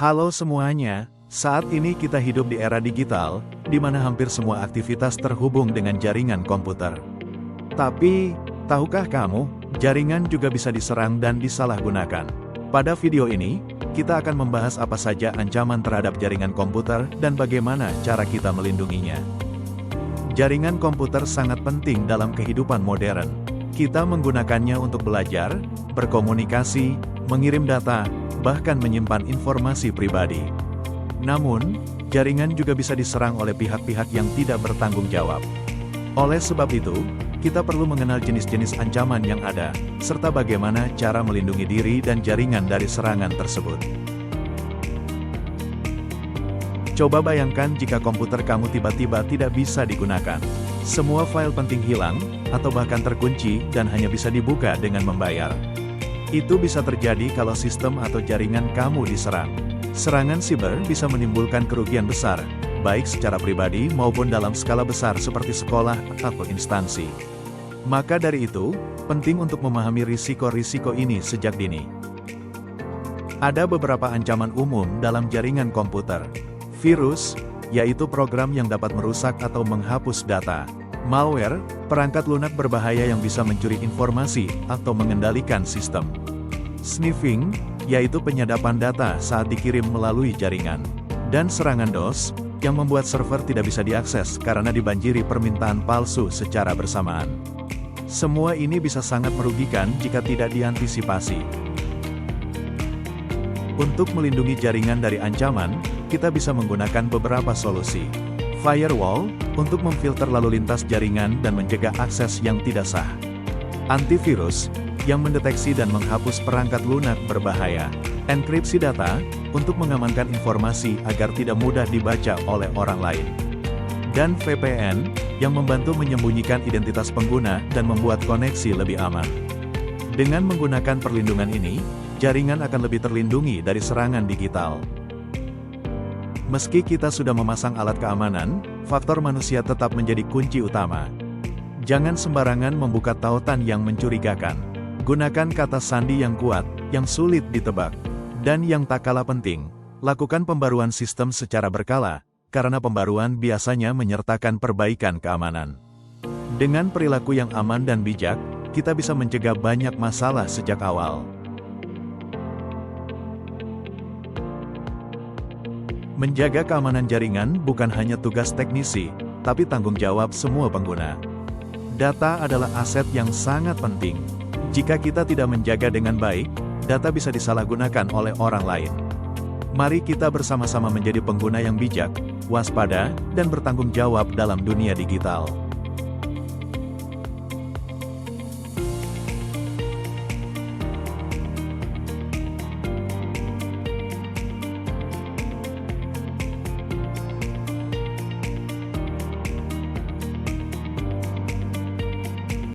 Halo semuanya, saat ini kita hidup di era digital, di mana hampir semua aktivitas terhubung dengan jaringan komputer. Tapi, tahukah kamu, jaringan juga bisa diserang dan disalahgunakan? Pada video ini, kita akan membahas apa saja ancaman terhadap jaringan komputer dan bagaimana cara kita melindunginya. Jaringan komputer sangat penting dalam kehidupan modern. Kita menggunakannya untuk belajar, berkomunikasi, mengirim data, bahkan menyimpan informasi pribadi. Namun, jaringan juga bisa diserang oleh pihak-pihak yang tidak bertanggung jawab. Oleh sebab itu, kita perlu mengenal jenis-jenis ancaman yang ada, serta bagaimana cara melindungi diri dan jaringan dari serangan tersebut. Coba bayangkan jika komputer kamu tiba-tiba tidak bisa digunakan. Semua file penting hilang, atau bahkan terkunci, dan hanya bisa dibuka dengan membayar. Itu bisa terjadi kalau sistem atau jaringan kamu diserang. Serangan siber bisa menimbulkan kerugian besar, baik secara pribadi maupun dalam skala besar seperti sekolah atau instansi. Maka dari itu, penting untuk memahami risiko-risiko ini sejak dini. Ada beberapa ancaman umum dalam jaringan komputer. Virus, yaitu program yang dapat merusak atau menghapus data. Malware, perangkat lunak berbahaya yang bisa mencuri informasi atau mengendalikan sistem. Sniffing, yaitu penyadapan data saat dikirim melalui jaringan. Dan serangan DOS, yang membuat server tidak bisa diakses karena dibanjiri permintaan palsu secara bersamaan. Semua ini bisa sangat merugikan jika tidak diantisipasi. Untuk melindungi jaringan dari ancaman, kita bisa menggunakan beberapa solusi. Firewall, untuk memfilter lalu lintas jaringan dan mencegah akses yang tidak sah. Antivirus, yang mendeteksi dan menghapus perangkat lunak berbahaya. Enkripsi data, untuk mengamankan informasi agar tidak mudah dibaca oleh orang lain. Dan VPN, yang membantu menyembunyikan identitas pengguna dan membuat koneksi lebih aman. Dengan menggunakan perlindungan ini, jaringan akan lebih terlindungi dari serangan digital. Meski kita sudah memasang alat keamanan, faktor manusia tetap menjadi kunci utama. Jangan sembarangan membuka tautan yang mencurigakan. Gunakan kata sandi yang kuat, yang sulit ditebak. Dan yang tak kalah penting, lakukan pembaruan sistem secara berkala, karena pembaruan biasanya menyertakan perbaikan keamanan. Dengan perilaku yang aman dan bijak, kita bisa mencegah banyak masalah sejak awal. Menjaga keamanan jaringan bukan hanya tugas teknisi, tapi tanggung jawab semua pengguna. Data adalah aset yang sangat penting. Jika kita tidak menjaga dengan baik, data bisa disalahgunakan oleh orang lain. Mari kita bersama-sama menjadi pengguna yang bijak, waspada, dan bertanggung jawab dalam dunia digital.